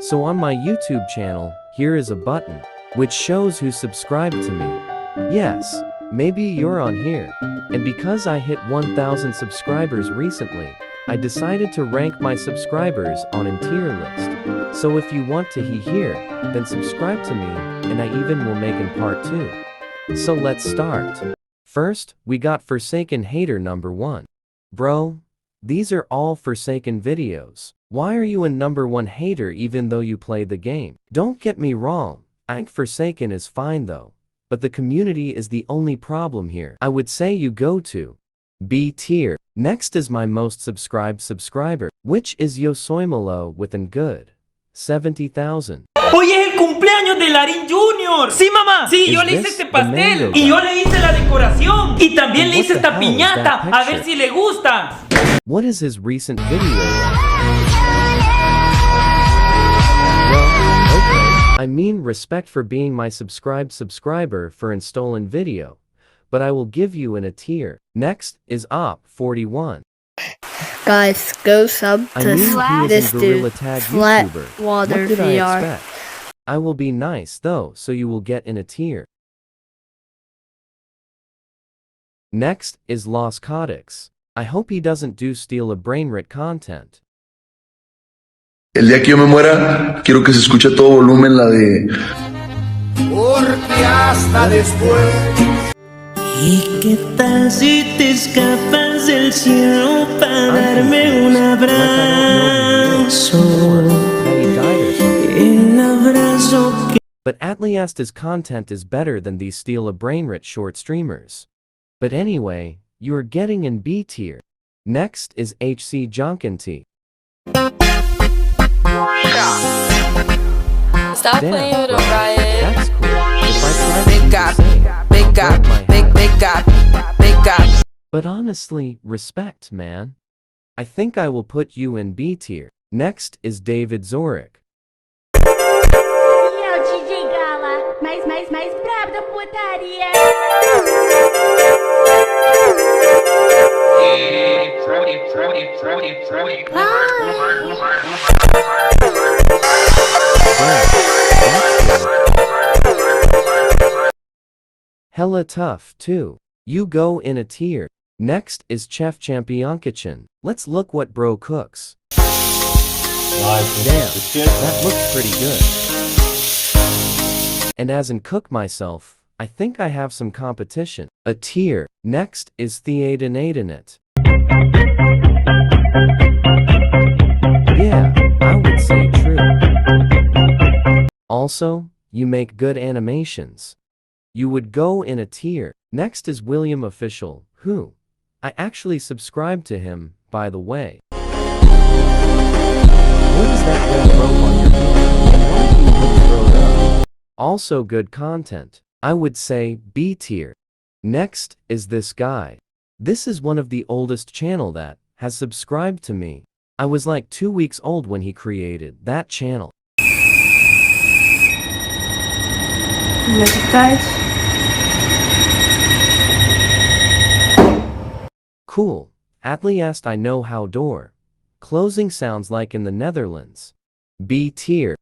So on my YouTube channel, here is a button, which shows who subscribed to me. Yes, maybe you're on here. And because I hit 1,000 subscribers recently, I decided to rank my subscribers on a tier list. So if you want to hear, then subscribe to me, and I even will make in part 2. So let's start. First, we got Forsaken Hater number 1. Bro, these are all Forsaken videos. Why are you a number 1 hater even though you play the game? Don't get me wrong, I think Forsaken is fine though. But the community is the only problem here. I would say you go to B tier. Next is my most subscribed subscriber, which is Yo Soy Malo with an good 70,000. Hoy es el cumpleaños de Larín Jr. Sí, mamá. Sí, yo le hice este pastel. Y yo le hice la decoración. Y también le hice esta piñata. A ver si le gusta. What is his recent video? I mean respect for being my subscribed subscriber for an stolen video, but I will give you in a tier. Next is Op41. Guys, go sub to this dude, Flatwater VR. I will be nice though, so you will get in a tier. Next is Los Codex. I hope he doesn't do steal a brainrit content. El día que yo me muera, quiero que se escuche a todo volumen la de... Porque hasta después. ¿Y qué tal si te escapas del cielo para darme un abrazo? El abrazo que... But at least his content is better than these steal a brainrit short streamers. But anyway, you are getting in B tier. Next is HC Jonkin. Stop playing with a riot. That's cool. If I Big God, big God, big God, big God. But honestly, respect, man. I think I will put you in B tier. Next is David Zorik. Mais brabo da putaria. Hella tough, too. You go in a tier. Next is Chef Championkitchen. Let's look what bro cooks. Damn, that looks pretty good. And as an cook myself, I think I have some competition. A tier. Next is Theadenadanet. Yeah, I would say true. Also, you make good animations. You would go in a tier. Next is William Official, who I actually subscribed to him, by the way. What is that red rope on your feet? And why do you look thrown up? Also good content. I would say B tier. Next is this guy. This is one of the oldest channel that has subscribed to me. I was like 2 weeks old when he created that channel. Cool. At least I know how door closing sounds like in the Netherlands. B tier.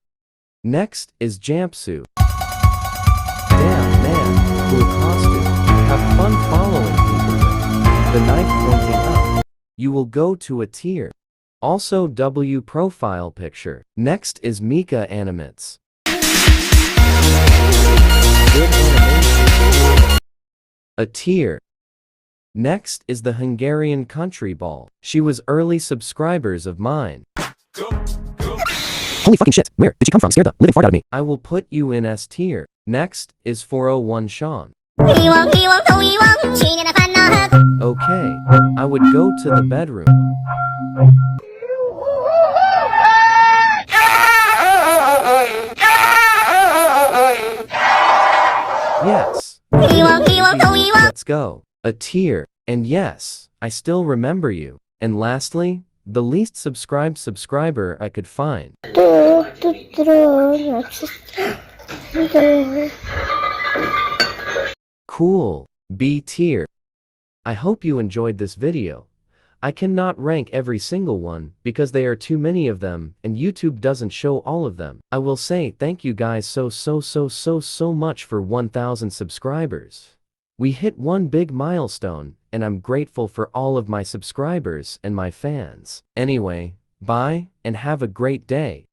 Next is Jampsu. Damn man, cool costume. Have fun following people with the knife pointing up. You will go to a tier. Also W profile picture. Next is Mika Animates. Good animation. A tier. Next is the Hungarian Country Ball. She was early subscribers of mine. Holy fucking shit, where did she come from? Scared the living fart out of me. I will put you in S tier. Next is 401 Sean. Okay, I would go to the bedroom. Yes. Let's go. A tier. And yes, I still remember you. And lastly, the least subscribed subscriber I could find. Cool. B tier. I hope you enjoyed this video. I cannot rank every single one because there are too many of them and YouTube doesn't show all of them. I will say thank you guys so much for 1,000 subscribers. We hit one big milestone, and I'm grateful for all of my subscribers and my fans. Anyway, bye, and have a great day.